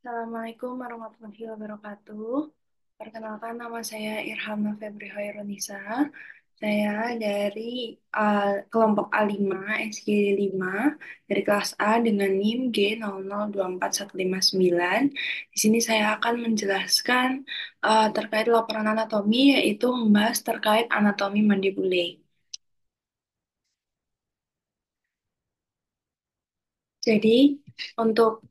Assalamualaikum warahmatullahi wabarakatuh. Perkenalkan nama saya Irham Febri Hoirunisa. Saya dari kelompok A5 SG 5 dari kelas A dengan NIM G00245159. Di sini saya akan menjelaskan terkait laporan anatomi, yaitu membahas terkait anatomi mandibule. Jadi, untuk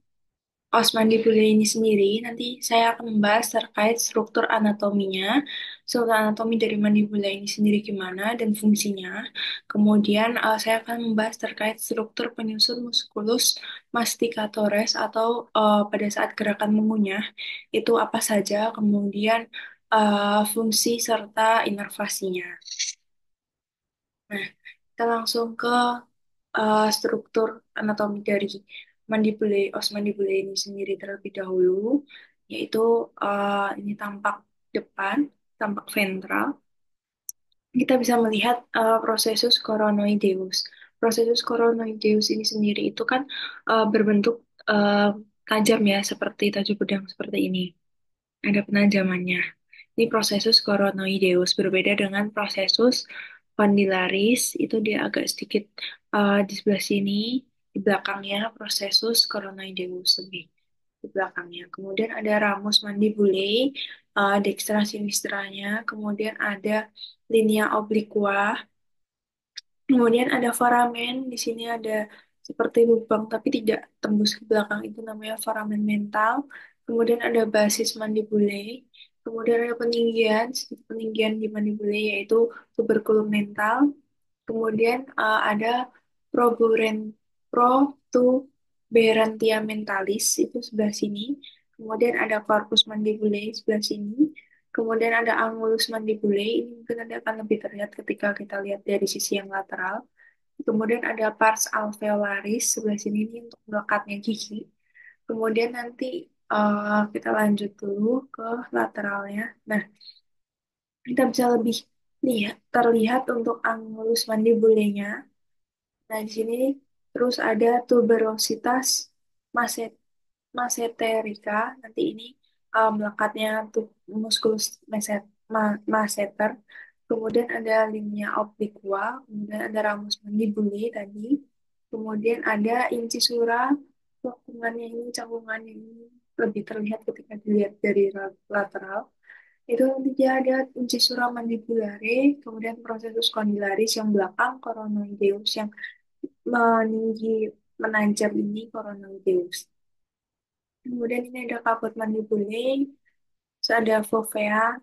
Osmandibule ini sendiri, nanti saya akan membahas terkait struktur anatominya, struktur anatomi dari mandibula ini sendiri gimana, dan fungsinya. Kemudian saya akan membahas terkait struktur penyusun musculus masticatores atau pada saat gerakan mengunyah, itu apa saja, kemudian fungsi serta inervasinya. Nah, kita langsung ke struktur anatomi dari mandibule, os mandibule ini sendiri terlebih dahulu, yaitu ini tampak depan, tampak ventral. Kita bisa melihat prosesus coronoideus. Prosesus coronoideus ini sendiri itu kan berbentuk tajam ya, seperti tajam pedang seperti ini. Ada penajamannya. Ini prosesus coronoideus berbeda dengan prosesus condylaris, itu dia agak sedikit di sebelah sini, di belakangnya prosesus coronoideus lebih di belakangnya. Kemudian ada ramus mandibulae, dextra sinistranya, kemudian ada linea obliqua, kemudian ada foramen, di sini ada seperti lubang tapi tidak tembus ke belakang, itu namanya foramen mental. Kemudian ada basis mandibulae, kemudian ada peninggian, peninggian di mandibulae yaitu tuberculum mental. Kemudian ada proburen, protuberantia mentalis itu sebelah sini. Kemudian ada corpus mandibulae sebelah sini. Kemudian ada angulus mandibulae, ini mungkin nanti akan lebih terlihat ketika kita lihat dari sisi yang lateral. Kemudian ada pars alveolaris sebelah sini, ini untuk melekatnya gigi. Kemudian nanti kita lanjut dulu ke lateralnya. Nah, kita bisa lebih terlihat untuk angulus mandibulenya. Nah, di sini terus ada tuberositas maset, maseterica. Nanti ini melekatnya musculus masseter. Kemudian ada linea obliqua. Kemudian ada ramus mandibuli tadi. Kemudian ada incisura. Cangkungannya ini lebih terlihat ketika dilihat dari lateral. Itu nanti dia ada incisura mandibulare, kemudian prosesus condylaris yang belakang, coronoideus yang meninggi menanjam ini coronoideus. Kemudian ini ada kaput mandibulae, terus ada fovea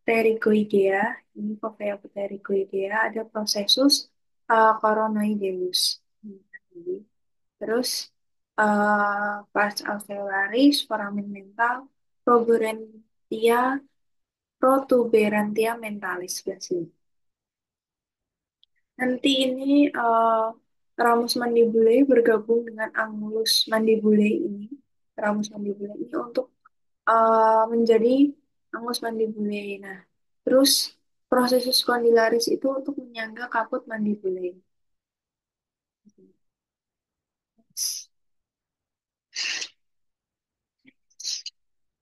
pterygoidea, ini fovea pterygoidea, ada prosesus coronoideus. Terus pars alveolaris, foramen mental, protuberantia, protuberantia mentalis sebelah sini. Nanti ini ramus mandibulae bergabung dengan angulus mandibulae ini, ramus mandibulae ini untuk menjadi angus mandibulae. Nah, terus prosesus condylaris itu untuk menyangga kaput mandibulae.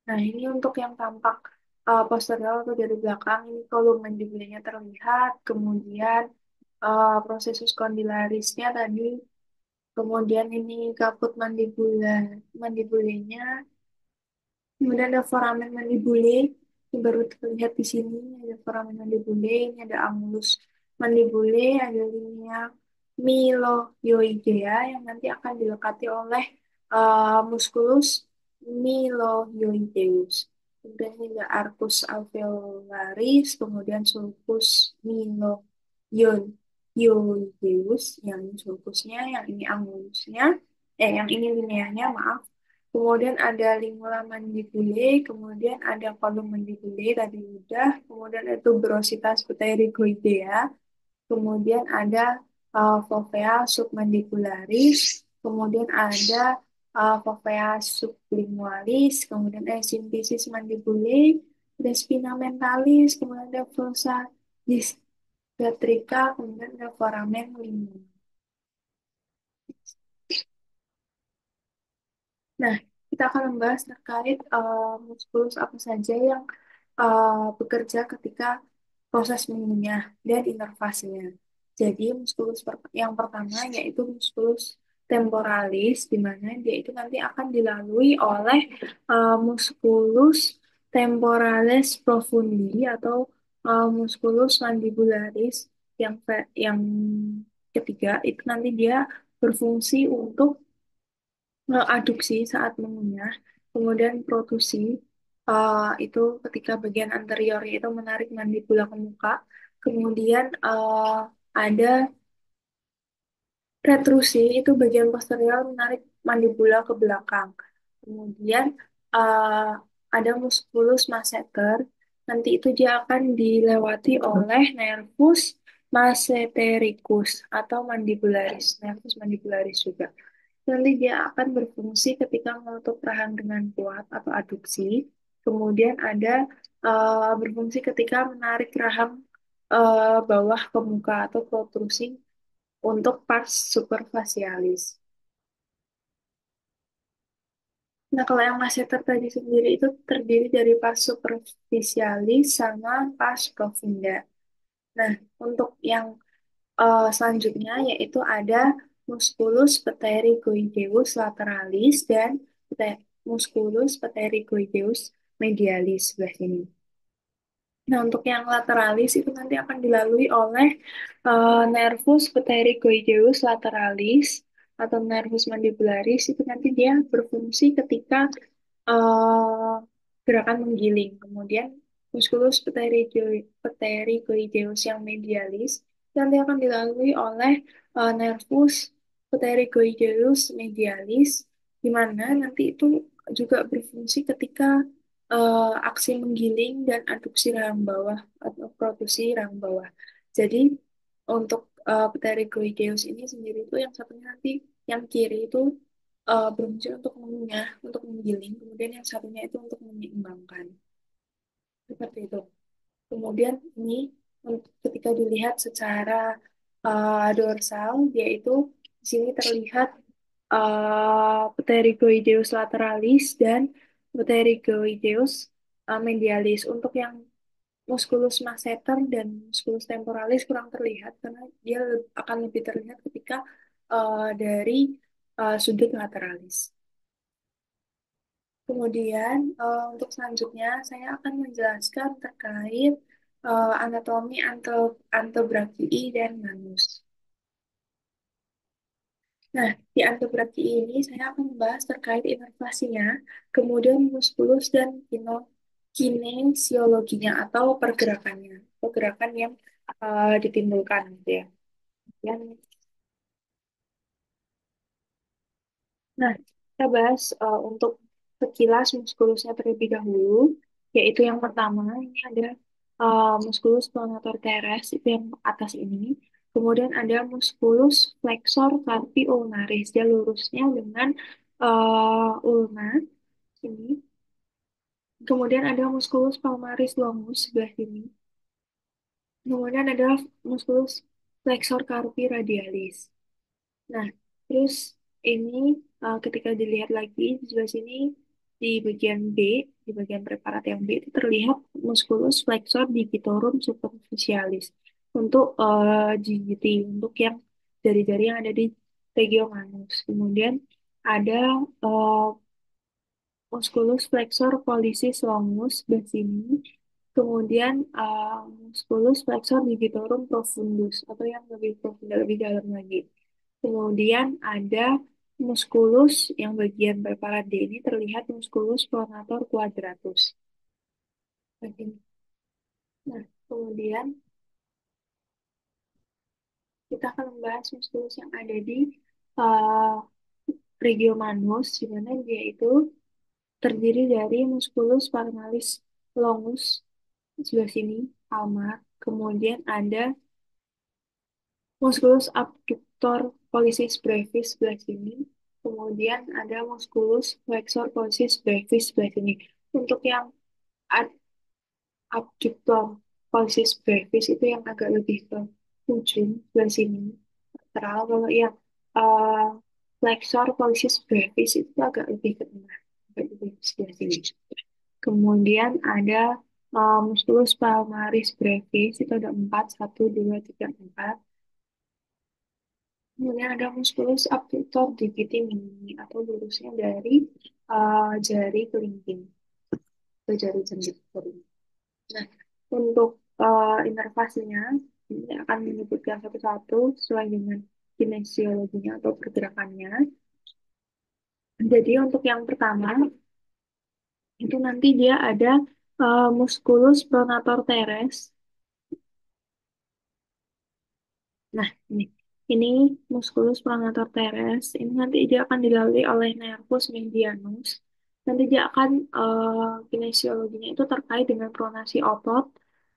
Nah, ini untuk yang tampak posterior atau dari belakang, ini kolom mandibulanya terlihat, kemudian prosesus condylarisnya tadi, kemudian ini kaput mandibulenya, kemudian ada foramen mandibulae yang baru terlihat di sini, ada foramen mandibulae, ini ada angulus mandibulae, ada linea miloioidea yang nanti akan dilekati oleh musculus miloioideus. Kemudian ini ada arcus alveolaris, kemudian sulcus miloioideus, yang ini sulcusnya, yang ini angulusnya, yang ini lineanya, maaf. Kemudian ada lingula mandibulae, kemudian ada kolum mandibulae tadi udah, kemudian itu tuberositas pterygoidea, kemudian ada fovea submandibularis, kemudian ada fovea sublingualis, kemudian ada simfisis mandibulae, ada spina mentalis, kemudian ada fossa gastrica, kemudian ada foramen lingualis. Nah, kita akan membahas terkait muskulus apa saja yang bekerja ketika proses mengunyah dan inervasinya. Jadi yang pertama yaitu muskulus temporalis, di mana dia itu nanti akan dilalui oleh musculus temporalis profundi atau musculus mandibularis yang ketiga itu nanti dia berfungsi untuk aduksi saat mengunyah, kemudian protusi itu ketika bagian anteriornya itu menarik mandibula ke muka, kemudian ada retrusi itu bagian posterior menarik mandibula ke belakang, kemudian uh, ada musculus masseter, nanti itu dia akan dilewati oleh nervus massetericus atau mandibularis, nervus mandibularis juga. Nanti dia akan berfungsi ketika menutup rahang dengan kuat atau aduksi. Kemudian ada berfungsi ketika menarik rahang bawah ke muka atau protrusing untuk pars superficialis. Nah, kalau yang masseter tadi sendiri itu terdiri dari pars superficialis sama pars profunda. Nah, untuk yang selanjutnya yaitu ada musculus pterygoideus lateralis dan musculus pterygoideus medialis sebelah sini. Nah, untuk yang lateralis itu nanti akan dilalui oleh nervus pterygoideus lateralis atau nervus mandibularis itu nanti dia berfungsi ketika eh, gerakan menggiling. Kemudian musculus pterygoideus yang medialis nanti akan dilalui oleh nervus pterygoideus medialis, di mana nanti itu juga berfungsi ketika aksi menggiling dan aduksi rahang bawah atau protusi rahang bawah. Jadi untuk pterygoideus ini sendiri itu yang satunya nanti yang kiri itu berfungsi untuk mengunyah, untuk menggiling, kemudian yang satunya itu untuk menyeimbangkan. Seperti itu. Kemudian ini ketika dilihat secara dorsal, yaitu di sini terlihat pterygoideus lateralis dan pterygoideus medialis. Untuk yang musculus masseter dan musculus temporalis kurang terlihat karena dia akan lebih terlihat ketika dari sudut lateralis. Kemudian untuk selanjutnya saya akan menjelaskan terkait anatomi antebrakii dan manus. Nah, di antebrakii ini saya akan membahas terkait inervasinya, kemudian muskulus dan kinesiologinya atau pergerakannya, pergerakan yang ditimbulkan gitu ya. Yang Nah, kita bahas untuk sekilas muskulusnya terlebih dahulu, yaitu yang pertama ini ada muskulus pronator teres, itu yang atas ini. Kemudian ada muskulus flexor carpi ulnaris, dia lurusnya dengan ulna ini. Kemudian ada muskulus palmaris longus sebelah sini. Kemudian ada muskulus flexor carpi radialis. Nah, terus ini ketika dilihat lagi di sebelah sini di bagian B, di bagian preparat yang B itu terlihat musculus flexor digitorum superficialis untuk GGT, untuk yang jari-jari yang ada di tegiomanus. Kemudian ada eh, musculus flexor pollicis longus di sini. Kemudian musculus flexor digitorum profundus atau yang lebih profunda, lebih dalam lagi. Kemudian ada musculus yang bagian preparat D ini terlihat musculus pronator quadratus. Nah, kemudian kita akan membahas musculus yang ada di uh, regiomanus, di mana dia itu terdiri dari musculus palmaris longus sebelah sini, palmar. Kemudian ada musculus abductor pollicis brevis sebelah sini. Kemudian ada musculus flexor pollicis brevis sebelah sini. Untuk yang abductor pollicis brevis itu yang agak lebih ke ujung sebelah sini. Lateral. Kalau yang uh, flexor pollicis brevis itu agak lebih ke tengah. Di sebelah sini. Kemudian ada musculus palmaris brevis, itu ada empat, satu, dua, tiga, empat. Kemudian ada musculus abductor digiti minimi atau lurusnya dari jari kelingking ke jari jari. Nah, untuk inervasinya, ini akan menyebutkan satu-satu sesuai dengan kinesiologinya atau pergerakannya. Jadi untuk yang pertama, itu nanti dia ada musculus pronator teres. Nah, ini musculus pronator teres. Ini nanti dia akan dilalui oleh nervus medianus. Nanti dia akan kinesiologinya itu terkait dengan pronasi otot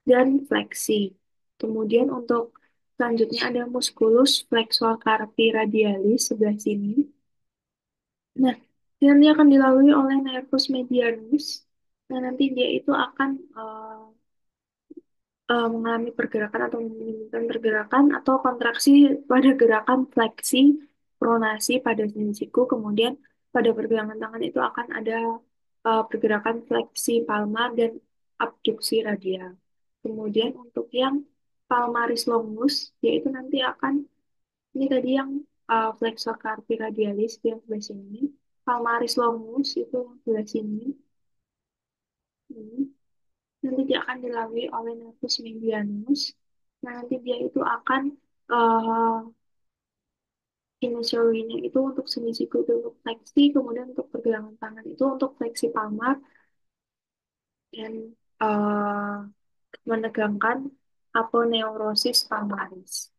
dan fleksi. Kemudian untuk selanjutnya ada musculus flexor carpi radialis sebelah sini. Nah, dia nanti akan dilalui oleh nervus medianus. Nah, nanti dia itu akan mengalami pergerakan atau menimbulkan pergerakan atau kontraksi pada gerakan fleksi, pronasi pada sendi siku, kemudian pada pergelangan tangan itu akan ada pergerakan fleksi palmar dan abduksi radial. Kemudian untuk yang palmaris longus, yaitu nanti akan, ini tadi yang flexor carpi radialis di yang sebelah sini, palmaris longus itu yang sebelah sini. Ini. Nanti dia akan dilalui oleh nervus medianus. Nah, nanti dia itu akan uh, kinesiologinya itu untuk sendi siku itu untuk fleksi, kemudian untuk pergelangan tangan itu untuk fleksi palmar dan menegangkan aponeurosis palmaris.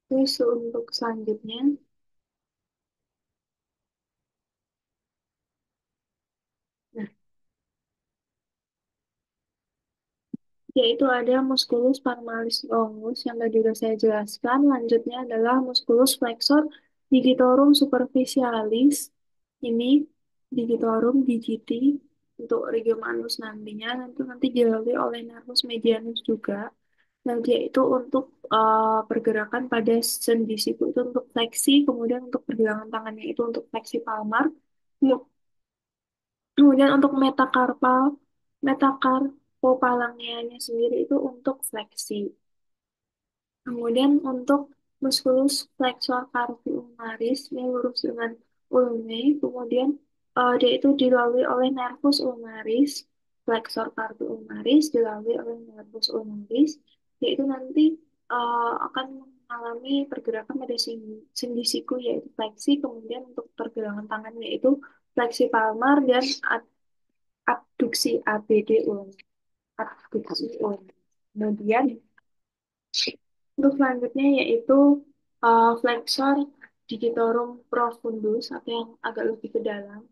Terus untuk selanjutnya, nah, yaitu ada musculus palmaris longus yang tadi sudah saya jelaskan. Lanjutnya adalah musculus flexor digitorum superficialis. Ini digitorum digiti untuk regiomanus nantinya nanti dilalui oleh nervus medianus juga. Nah, dia itu untuk pergerakan pada sendi siku itu untuk fleksi, kemudian untuk pergelangan tangannya itu untuk fleksi palmar. Kemudian untuk metakarpal, metakarpophalangeanya sendiri itu untuk fleksi. Kemudian untuk musculus flexor carpi ulnaris ini lurus dengan ulnae. Kemudian dia itu dilalui oleh nervus ulnaris, flexor carpi ulnaris dilalui oleh nervus ulnaris. Yaitu nanti akan mengalami pergerakan pada sendi siku yaitu fleksi. Kemudian untuk pergelangan tangan yaitu fleksi palmar dan abduksi ABD ulna. Abduksi ulna. Kemudian untuk selanjutnya yaitu flexor digitorum profundus atau yang agak lebih ke dalam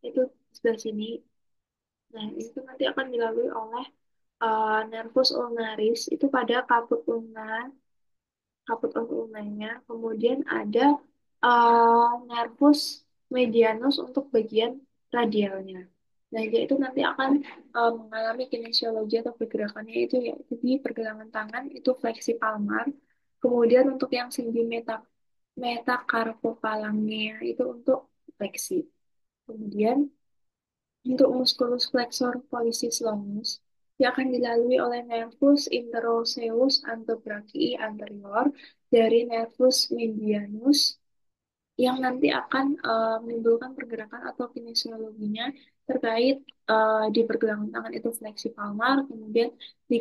itu sebelah sini. Nah, itu nanti akan dilalui oleh nervus ulnaris itu pada kaput ulna, kaput ulnanya. Kemudian ada nervus medianus untuk bagian radialnya. Nah, dia itu nanti akan mengalami kinesiologi atau pergerakannya itu yaitu di pergelangan tangan itu fleksi palmar. Kemudian untuk yang sendi metacarpophalangia itu untuk fleksi. Kemudian untuk musculus flexor pollicis longus dia akan dilalui oleh nervus interosseus antebrachii anterior dari nervus medianus yang nanti akan menimbulkan pergerakan atau kinesiologinya terkait di pergelangan tangan itu fleksi palmar, kemudian di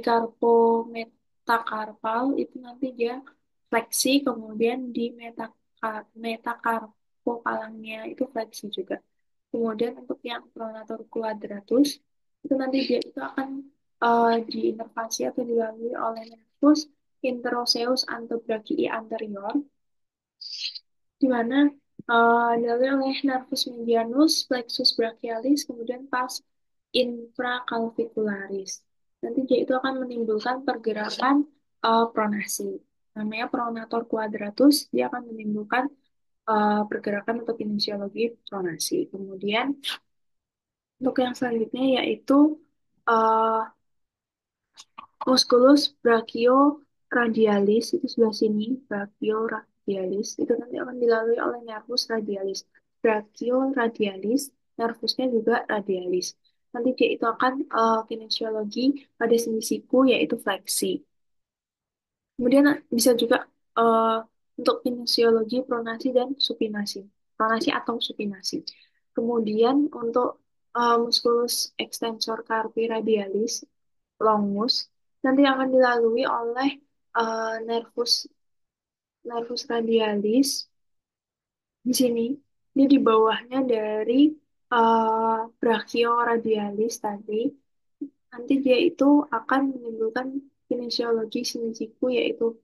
metakarpal itu nanti dia fleksi, kemudian di metakarpophalangia itu fleksi juga. Kemudian untuk yang pronator quadratus itu nanti dia itu akan diinervasi atau dilalui oleh nervus interosseus antebrachii anterior di mana dilalui oleh nervus medianus, plexus brachialis, kemudian pars infraclavicularis. Nanti dia itu akan menimbulkan pergerakan pronasi. Namanya pronator quadratus, dia akan menimbulkan pergerakan untuk kinesiologi pronasi. Kemudian untuk yang selanjutnya yaitu uh, musculus brachioradialis itu sebelah sini, brachioradialis itu nanti akan dilalui oleh nervus radialis. Brachioradialis nervusnya juga radialis. Nanti dia itu akan kinesiologi pada sendi siku yaitu fleksi. Kemudian bisa juga eh, untuk kinesiologi pronasi dan supinasi. Pronasi atau supinasi. Kemudian untuk musculus extensor carpi radialis, longus, nanti akan dilalui oleh nervus nervus radialis di sini. Dia di bawahnya dari brachioradialis tadi. Nanti dia itu akan menimbulkan kinesiologi sinisiku yaitu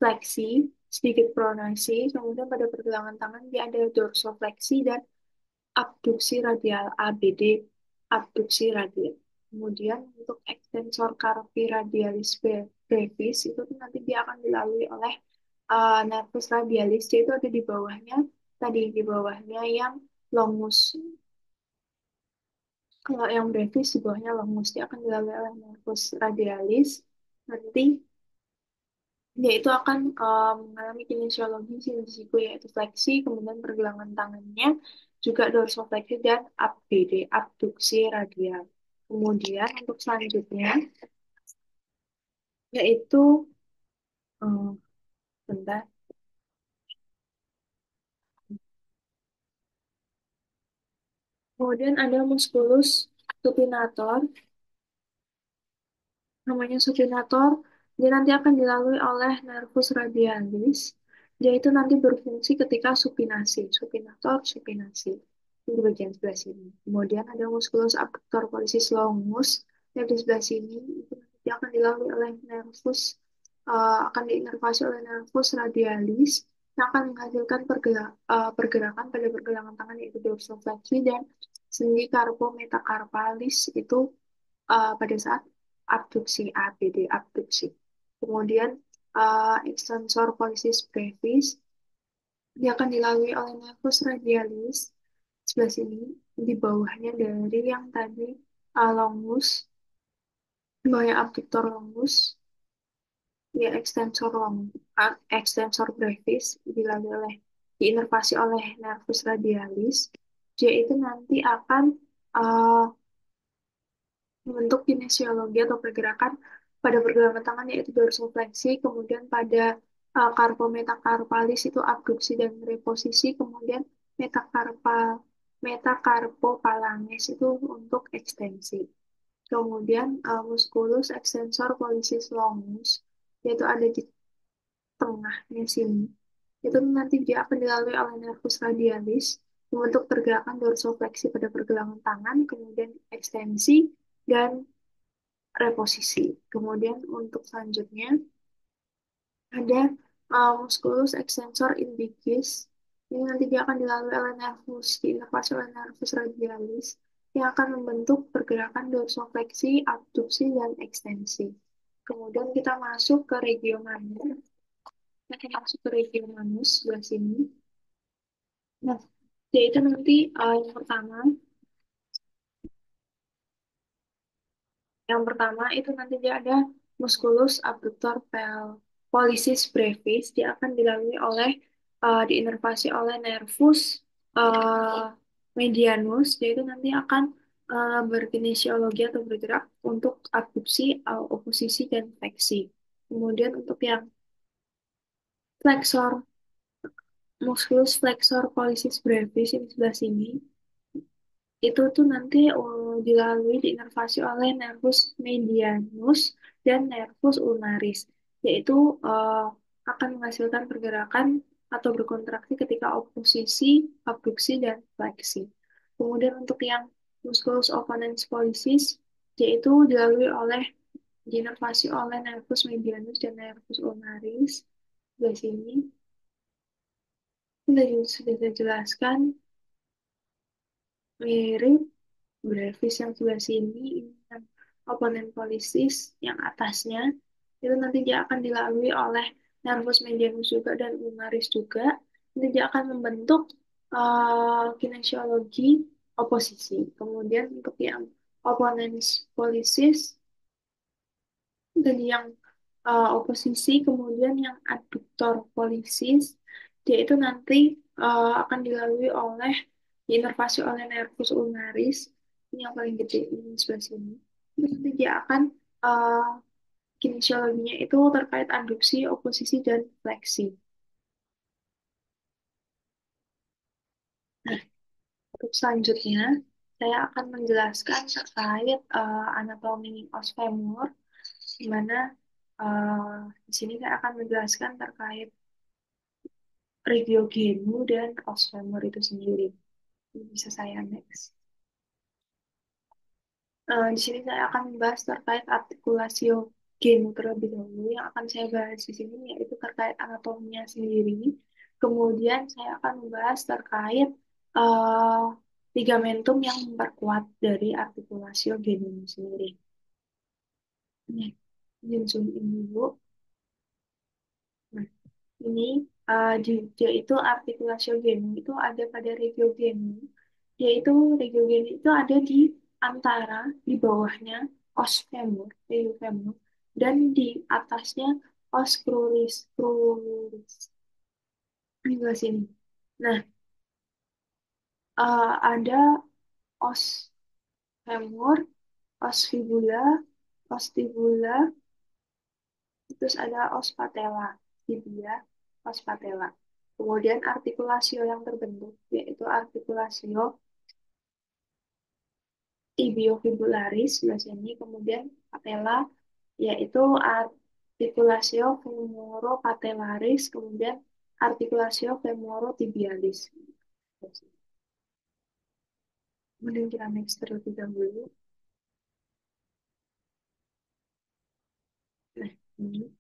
fleksi, sedikit pronasi, kemudian pada pergelangan tangan dia ada dorsofleksi dan abduksi radial ABD, abduksi radial. Kemudian untuk extensor carpi radialis brevis itu tuh nanti dia akan dilalui oleh nervus radialis, dia itu ada di bawahnya, tadi di bawahnya yang longus. Kalau yang brevis di bawahnya longus, dia akan dilalui oleh nervus radialis. Nanti dia itu akan mengalami kinesiologi siku yaitu fleksi, kemudian pergelangan tangannya juga dorsofleksi dan ABD, abduksi radial. Kemudian untuk selanjutnya yaitu bentar. Kemudian ada musculus supinator, namanya supinator. Dia nanti akan dilalui oleh nervus radialis. Dia itu nanti berfungsi ketika supinasi, supinator, supinasi. Ini di bagian sebelah sini. Kemudian ada musculus abductor pollicis longus yang di sebelah sini. Itu nanti akan dilalui oleh nervus, akan diinervasi oleh nervus radialis yang akan menghasilkan pergerakan pada pergelangan tangan yaitu dorsofleksi dan sendi carpometacarpalis itu pada saat abduksi ABD abduksi. Kemudian extensor pollicis brevis dia akan dilalui oleh nervus radialis sebelah sini di bawahnya dari yang tadi longus, bawahnya abductor longus, ya extensor brevis dilalui oleh diinervasi oleh nervus radialis. Dia itu nanti akan uh, membentuk kinesiologi atau pergerakan pada pergelangan tangan yaitu dorsofleksi, kemudian pada carpometacarpalis itu abduksi dan reposisi, kemudian metacarpophalanges itu untuk ekstensi. Kemudian musculus extensor pollicis longus yaitu ada di tengahnya sini. Itu nanti dia akan dilalui oleh nervus radialis membentuk pergerakan dorsofleksi pada pergelangan tangan, kemudian ekstensi dan reposisi. Kemudian untuk selanjutnya ada musculus extensor indicus. Ini nanti dia akan dilalui oleh nervus, diinervasi oleh nervus radialis yang akan membentuk pergerakan dorsofleksi, abduksi, dan ekstensi. Kemudian kita masuk ke regio manus. Kita masuk ke regio manus sebelah sini. Nah, yaitu nanti yang pertama Yang pertama itu nanti dia ada musculus abductor pollicis brevis. Dia akan dilalui oleh diinervasi oleh nervus uh, medianus. Dia itu nanti akan berkinesiologi atau bergerak untuk abduksi, oposisi, dan fleksi. Kemudian untuk yang flexor, musculus flexor pollicis brevis ini sebelah sini, itu tuh nanti dilalui diinervasi oleh nervus medianus dan nervus ulnaris, yaitu akan menghasilkan pergerakan atau berkontraksi ketika oposisi, abduksi, dan fleksi. Kemudian untuk yang musculus opponens pollicis, yaitu dilalui oleh diinervasi oleh nervus medianus dan nervus ulnaris. Di sini sudah saya jelaskan mirip grafis yang sebelah sini ini yang oponen polisis yang atasnya itu nanti dia akan dilalui oleh nervus medianus juga dan ulnaris juga. Nanti dia akan membentuk kinesiologi oposisi. Kemudian untuk yang oponen polisis dan yang oposisi, kemudian yang adductor polisis dia itu nanti akan dilalui oleh diinervasi oleh nervus ulnaris, ini yang paling gede ini sebelah sini. Terus nanti dia akan uh, kinesiologinya itu terkait abduksi, oposisi, dan fleksi. Nah, untuk selanjutnya, saya akan menjelaskan terkait anatomi os femur, di mana di sini saya akan menjelaskan terkait regiogenu dan os femur itu sendiri. Ini bisa saya next. Di sini saya akan membahas terkait artikulasio genu terlebih dahulu. Yang akan saya bahas di sini yaitu terkait anatominya sendiri. Kemudian saya akan membahas terkait uh, ligamentum yang memperkuat dari artikulasio genu sendiri. Nih, izin zoom in dulu. Nah, ini dia itu artikulasio genu itu ada pada regio genu. Dia itu regio genu itu ada di antara di bawahnya os femur, regio femur, dan di atasnya os cruris, cruris. Ini sebelah sini. Nah, ada os femur, os fibula, os tibula, terus ada os patella, tibia, os patella. Kemudian artikulasio yang terbentuk yaitu artikulasio tibiofibularis sebelah sini, kemudian patella yaitu artikulasio femoropatellaris, kemudian artikulasio femorotibialis. Kemudian kita next terlebih dahulu. Nah, ini.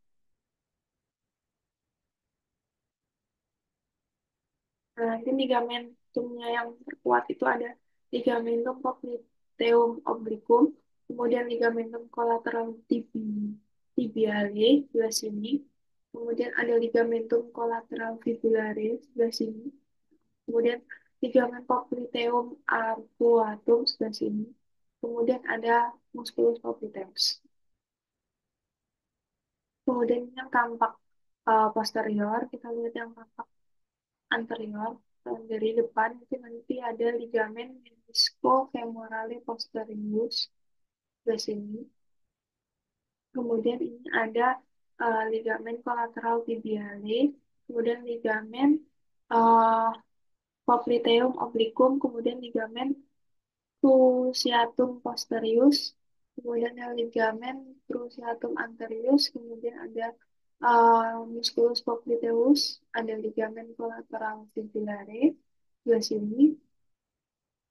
Nah, nanti ligamentumnya yang terkuat itu ada ligamentum popliteum obliquum, kemudian ligamentum collateral tibiale sebelah sini, kemudian ada ligamentum collateral fibularis sebelah sini, kemudian ligamen popliteum arcuatum sebelah sini, kemudian ada musculus popliteus. Kemudian yang tampak posterior, kita lihat yang tampak anterior dari depan itu nanti ada ligamen meniscofemorale posterius di sini. Kemudian ini ada ligamen collateral tibiale, kemudian ligamen uh, popliteum obliquum, kemudian ligamen cruciatum posterius, kemudian ada ligamen cruciatum anterius, kemudian ada musculus popliteus, ada ligamen collateral fibulare di sini,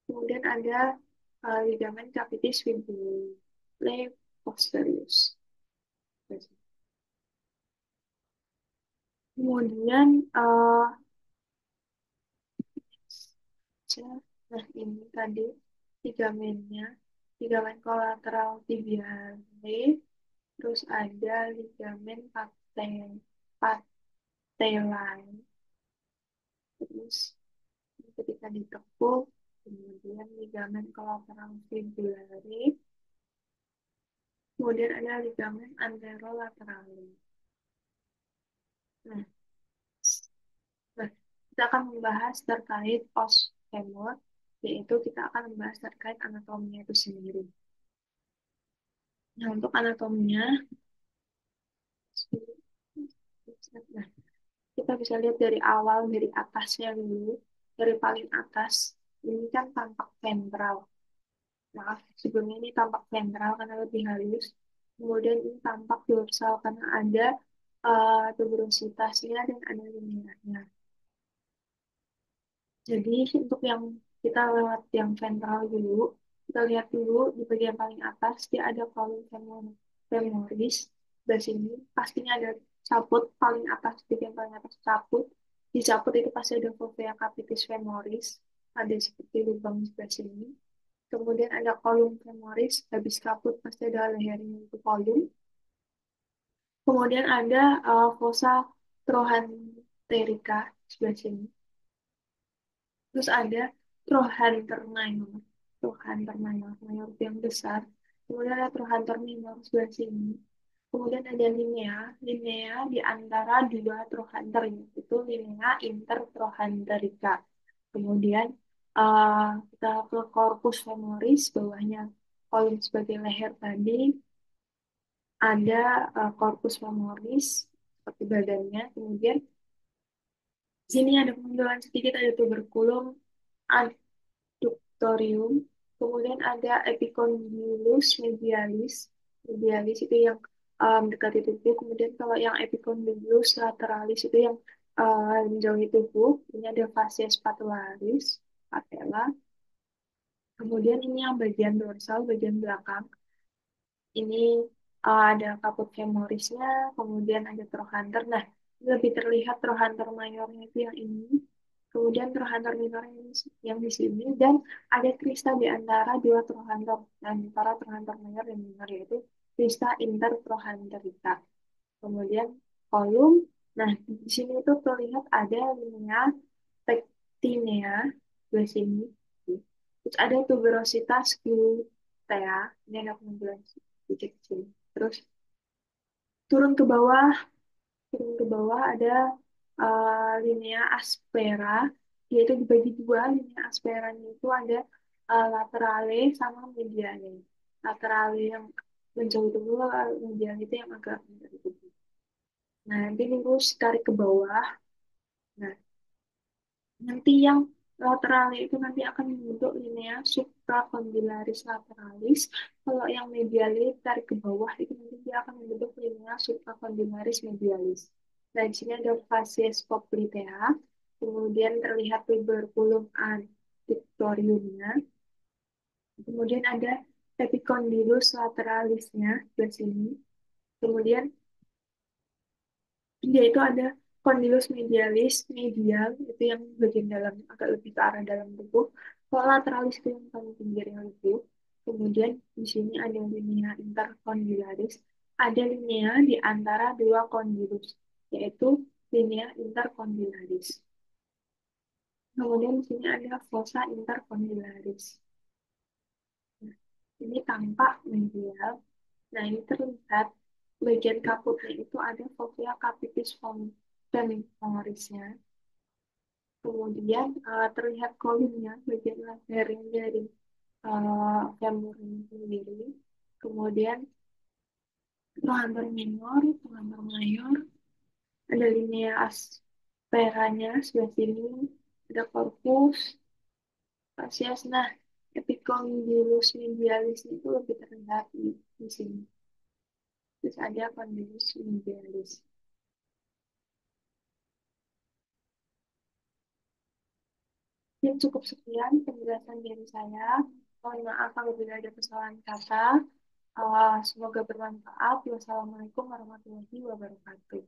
kemudian ada ligamen capitis fibulae posterius. Kemudian nah ini tadi ligamennya, ligamen kolateral tibiale, terus ada ligamen patellae, terus ketika ditekuk, kemudian ligamen kolateral fibulare, kemudian ada ligamen anterolaterale. Nah, nah, kita akan membahas terkait os femur, yaitu kita akan membahas terkait anatominya itu sendiri. Nah, untuk anatominya, nah, kita bisa lihat dari awal, dari atasnya dulu, dari paling atas, ini kan tampak ventral. Maaf, sebelumnya ini tampak ventral karena lebih halus. Kemudian ini tampak dorsal karena ada tuberositasnya dan ada linearnya. Jadi untuk yang kita lewat yang ventral dulu, kita lihat dulu di bagian paling atas dia ada column femoris. Di sini pastinya ada cabut paling atas, bagian paling atas cabut. Di cabut itu pasti ada fovea capitis femoris, ada seperti lubang sebelah sini. Kemudian ada column femoris, habis cabut pasti ada lehernya itu column. Kemudian ada fossa trochanterica sebelah sini. Terus ada Trochanter minor, Trochanter minor, mayor yang besar. Kemudian ada Trochanter minor sebelah sini. Kemudian ada linea, linea di antara dua trochanter, yaitu linea intertrochanterica. Kemudian Kita ke corpus femoris, bawahnya kolum sebagai leher tadi, ada corpus femoris seperti badannya, kemudian di sini ada pengendalan sedikit, ada tuberculum adductorium, kemudian ada epicondylus medialis. Medialis itu yang mendekati tubuh, kemudian kalau yang epicondylus lateralis itu yang menjauhi tubuh. Ini ada fascia spatularis, patella. Kemudian ini yang bagian dorsal, bagian belakang. Ini ada kaput femorisnya, kemudian ada trochanter. Nah, ini lebih terlihat trochanter mayornya itu yang ini. Kemudian trochanter minornya yang di sini. Dan ada krista di antara dua trochanter. Dan antara trochanter mayor dan minor yaitu krista intertrochanterica. Kemudian kolum. Nah, di sini itu terlihat ada linea pectinea di sini. Terus ada tuberositas glutea. Ini ada penampilan sedikit sini. Terus turun ke bawah, turun ke bawah ada linea aspera. Yaitu dibagi dua. Linea asperanya itu ada laterale sama mediale. Laterale yang menjauh tubuh, mediale itu yang agak menjauh tubuh. Nah, nanti lurus tarik ke bawah. Nah, nanti yang lateral itu nanti akan membentuk linea supracondylaris lateralis. Kalau yang medialis tarik ke bawah itu nanti dia akan membentuk linea supracondylaris medialis. Dan di sini ada facies poplitea, kemudian terlihat tuberculum adductoriumnya, kemudian ada epicondylus lateralisnya di sini. Kemudian dia itu ada condylus medialis, medial, itu yang bagian dalam, agak lebih ke arah dalam tubuh. Kalau lateralis itu yang paling pinggir yang tubuh. Kemudian di sini ada linea intercondylaris, ada linea di antara dua condylus, yaitu linea intercondylaris. Kemudian di sini ada fossa intercondylaris. Nah, ini tampak medial. Nah, ini terlihat bagian kaputnya itu ada fovea capitis femorisnya. Kemudian terlihat kolumnya, bagian lehernya dari femur ini sendiri. Kemudian trochanter minor, trochanter mayor, ada linea asperanya sebelah sini, ada corpus, fascias. Nah, epicondylus medialis itu lebih terlihat di sini. Terus ada condylus medialis. Mungkin cukup sekian penjelasan dari saya. Mohon maaf apabila ada kesalahan kata. Semoga bermanfaat. Wassalamualaikum warahmatullahi wabarakatuh.